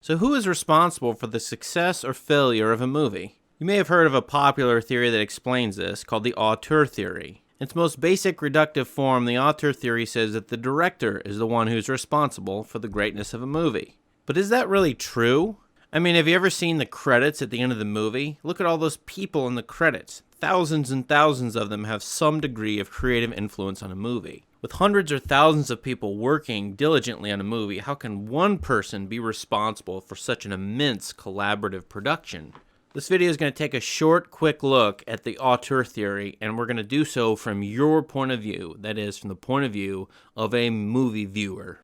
So who is responsible for the success or failure of a movie? You may have heard of a popular theory that explains this, called the Auteur theory. In its most basic reductive form, the Auteur theory says that the director is the one who's responsible for the greatness of a movie. But is that really true? I mean, have you ever seen the credits at the end of the movie? Look at all those people in the credits. Thousands and thousands of them have some degree of creative influence on a movie. With hundreds or thousands of people working diligently on a movie, how can one person be responsible for such an immense collaborative production? This video is going to take a short, quick look at the Auteur theory, and we're going to do so from your point of view. That is, from the point of view of a movie viewer.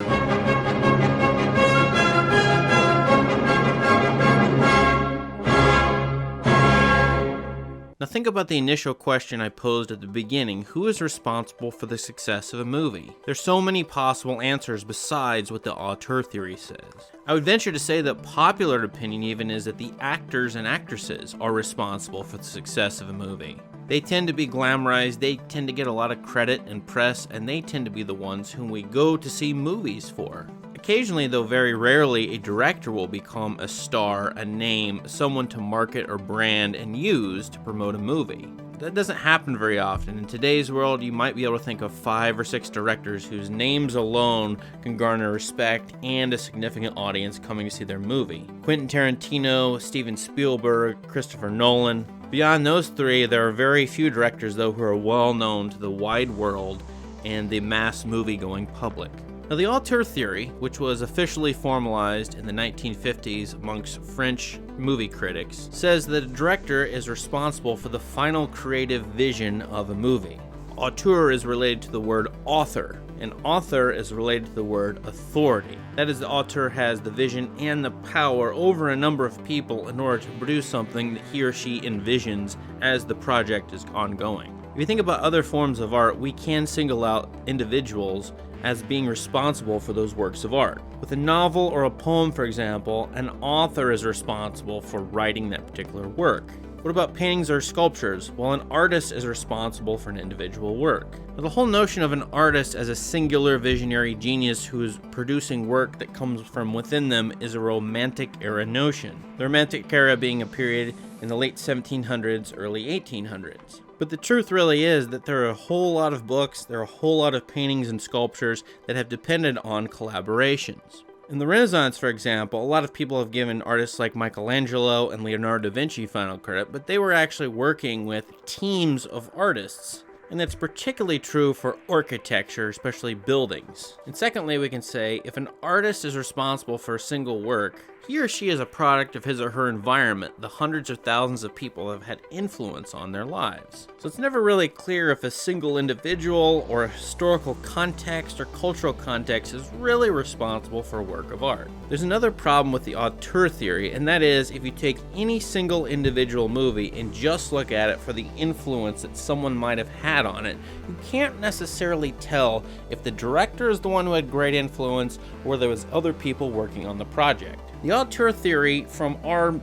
Now think about the initial question I posed at the beginning. Who is responsible for the success of a movie? There's so many possible answers besides what the Auteur theory says. I would venture to say that popular opinion even is that the actors and actresses are responsible for the success of a movie. They tend to be glamorized, they tend to get a lot of credit and press, and they tend to be the ones whom we go to see movies for. Occasionally, though very rarely, a director will become a star, a name, someone to market or brand and use to promote a movie. That doesn't happen very often. In today's world, you might be able to think of 5 or 6 directors whose names alone can garner respect and a significant audience coming to see their movie. Quentin Tarantino, Steven Spielberg, Christopher Nolan. Beyond those 3, there are very few directors, though, who are well known to the wide world and the mass movie-going public. Now, the Auteur theory, which was officially formalized in the 1950s amongst French movie critics, says that a director is responsible for the final creative vision of a movie. Auteur is related to the word author, and author is related to the word authority. That is, the author has the vision and the power over a number of people in order to produce something that he or she envisions as the project is ongoing. If you think about other forms of art, we can single out individuals as being responsible for those works of art. With a novel or a poem, for example, an author is responsible for writing that particular work. What about paintings or sculptures? Well, an artist is responsible for an individual work. Now, the whole notion of an artist as a singular visionary genius who is producing work that comes from within them is a Romantic era notion. The Romantic era being a period in the late 1700s, early 1800s. But the truth really is that there are a whole lot of books, there are a whole lot of paintings and sculptures that have depended on collaborations. In the Renaissance, for example, a lot of people have given artists like Michelangelo and Leonardo da Vinci final credit, but they were actually working with teams of artists. And that's particularly true for architecture, especially buildings. And secondly, we can say if an artist is responsible for a single work, he or she is a product of his or her environment, the hundreds or thousands of people have had influence on their lives. So it's never really clear if a single individual or a historical context or cultural context is really responsible for a work of art. There's another problem with the Auteur theory, and that is if you take any single individual movie and just look at it for the influence that someone might have had on it, you can't necessarily tell if the director is the one who had great influence or there was other people working on the project. The Auteur theory, from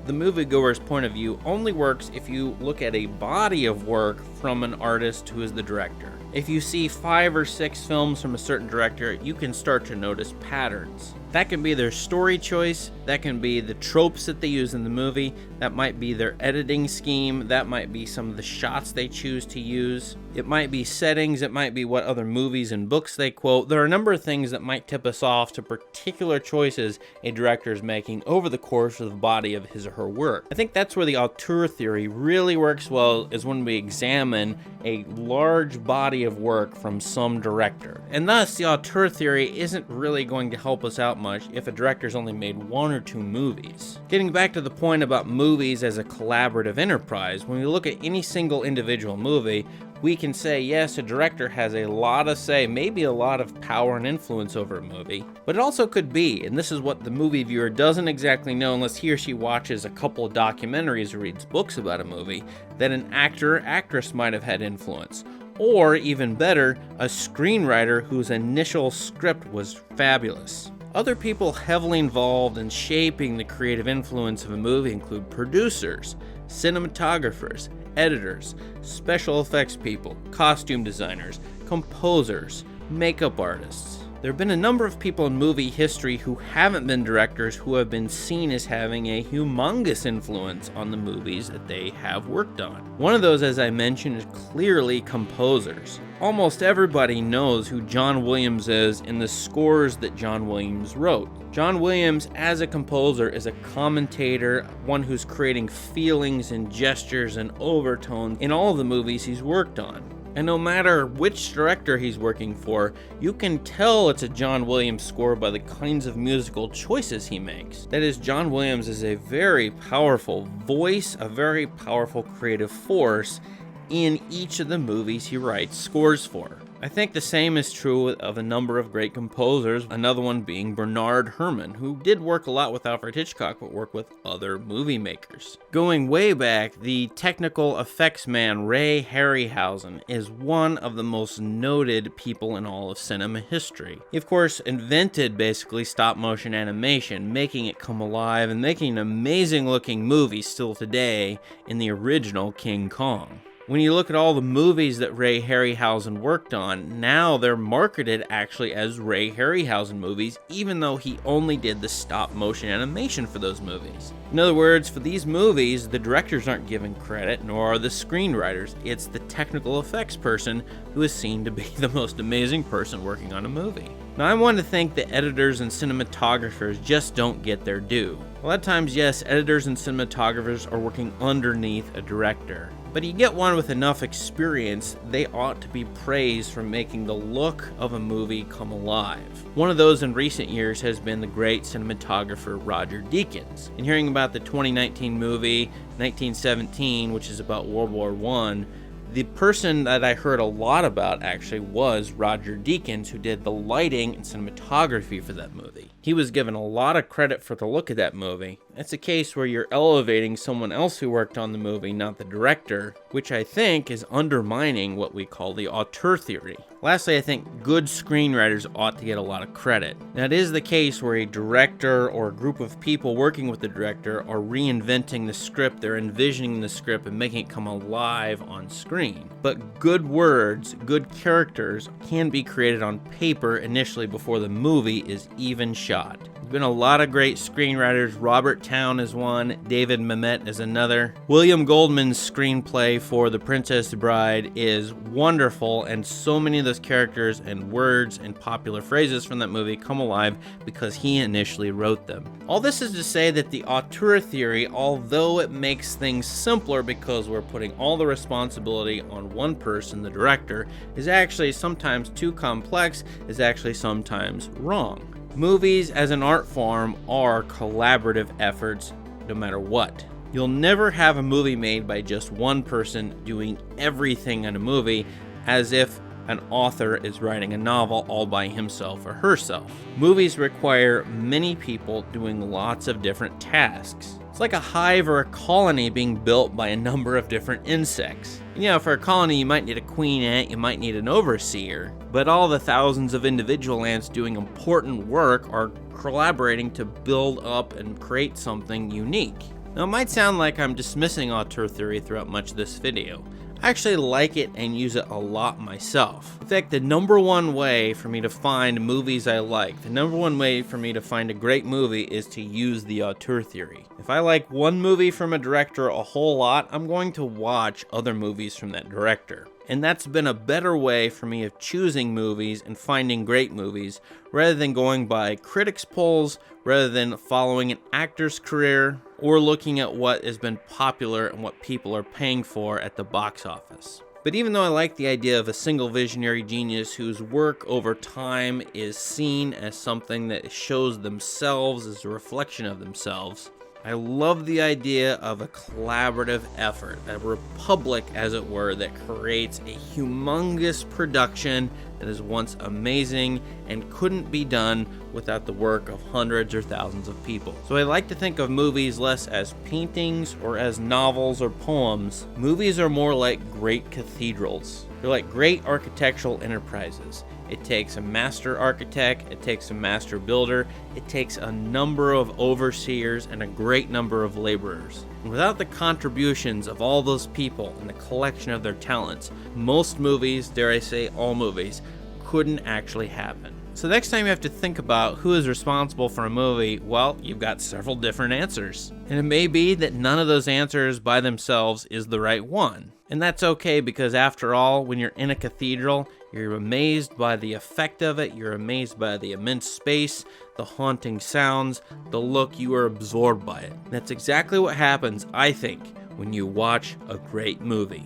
the moviegoer's point of view, only works if you look at a body of work from an artist who is the director. If you see 5 or 6 films from a certain director, you can start to notice patterns. That can be their story choice, that can be the tropes that they use in the movie, that might be their editing scheme, that might be some of the shots they choose to use, it might be settings, it might be what other movies and books they quote. There are a number of things that might tip us off to particular choices a director is making over the course of the body of his or her work. I think that's where the Auteur theory really works well, is when we examine a large body of work from some director. And thus, the Auteur theory isn't really going to help us out much if a director's only made 1 or 2 movies. Getting back to the point about movies as a collaborative enterprise, when we look at any single individual movie, we can say, yes, a director has a lot of say, maybe a lot of power and influence over a movie, but it also could be, and this is what the movie viewer doesn't exactly know unless he or she watches a couple of documentaries or reads books about a movie, that an actor or actress might have had influence. Or, even better, a screenwriter whose initial script was fabulous. Other people heavily involved in shaping the creative influence of a movie include producers, cinematographers, editors, special effects people, costume designers, composers, makeup artists. There have been a number of people in movie history who haven't been directors who have been seen as having a humongous influence on the movies that they have worked on. One of those, as I mentioned, is clearly composers. Almost everybody knows who John Williams is in the scores that John Williams wrote. John Williams, as a composer, is a commentator, one who's creating feelings and gestures and overtones in all of the movies he's worked on. And no matter which director he's working for, you can tell it's a John Williams score by the kinds of musical choices he makes. That is, John Williams is a very powerful voice, a very powerful creative force in each of the movies he writes scores for. I think the same is true of a number of great composers, another one being Bernard Herrmann, who did work a lot with Alfred Hitchcock, but worked with other movie makers. Going way back, the technical effects man Ray Harryhausen is one of the most noted people in all of cinema history. He, of course, invented basically stop-motion animation, making it come alive and making an amazing-looking movie still today in the original King Kong. When you look at all the movies that Ray Harryhausen worked on, now they're marketed actually as Ray Harryhausen movies, even though he only did the stop-motion animation for those movies. In other words, for these movies, the directors aren't given credit, nor are the screenwriters. It's the technical effects person who is seen to be the most amazing person working on a movie. Now, I want to think that editors and cinematographers just don't get their due. A lot of times, yes, editors and cinematographers are working underneath a director. But you get one with enough experience, they ought to be praised for making the look of a movie come alive. One of those in recent years has been the great cinematographer Roger Deakins. In hearing about the 2019 movie 1917, which is about World War I, the person that I heard a lot about actually was Roger Deakins, who did the lighting and cinematography for that movie. He was given a lot of credit for the look of that movie. It's a case where you're elevating someone else who worked on the movie, not the director, which I think is undermining what we call the auteur theory. Lastly, I think good screenwriters ought to get a lot of credit. Now, it is the case where a director or a group of people working with the director are reinventing the script, they're envisioning the script and making it come alive on screen. But good words, good characters can be created on paper initially before the movie is even shot. There's been a lot of great screenwriters. Robert Towne is one, David Mamet is another. William Goldman's screenplay for The Princess Bride is wonderful, and so many of those characters and words and popular phrases from that movie come alive because he initially wrote them. All this is to say that the auteur theory, although it makes things simpler because we're putting all the responsibility on one person, the director, is actually sometimes too complex, is actually sometimes wrong. Movies as an art form are collaborative efforts no matter what. You'll never have a movie made by just one person doing everything in a movie as if an author is writing a novel all by himself or herself. Movies require many people doing lots of different tasks. It's like a hive or a colony being built by a number of different insects. You know, for a colony, you might need a queen ant, you might need an overseer, but all the thousands of individual ants doing important work are collaborating to build up and create something unique. Now, it might sound like I'm dismissing auteur theory throughout much of this video. I actually like it and use it a lot myself. In fact, the number one way for me to find movies I like, the number one way for me to find a great movie is to use the auteur theory. If I like one movie from a director a whole lot, I'm going to watch other movies from that director. And that's been a better way for me of choosing movies and finding great movies rather than going by critics' polls, rather than following an actor's career, or looking at what has been popular and what people are paying for at the box office. But even though I like the idea of a single visionary genius whose work over time is seen as something that shows themselves as a reflection of themselves, I love the idea of a collaborative effort, a republic, as it were, that creates a humongous production that is once amazing and couldn't be done without the work of hundreds or thousands of people. So I like to think of movies less as paintings or as novels or poems. Movies are more like great cathedrals. They're like great architectural enterprises. It takes a master architect, it takes a master builder, it takes a number of overseers and a great number of laborers. And without the contributions of all those people and the collection of their talents, most movies, dare I say all movies, couldn't actually happen. So next time you have to think about who is responsible for a movie, well, you've got several different answers. And it may be that none of those answers by themselves is the right one. And that's okay, because after all, when you're in a cathedral, you're amazed by the effect of it, you're amazed by the immense space, the haunting sounds, the look, you are absorbed by it. And that's exactly what happens, I think, when you watch a great movie.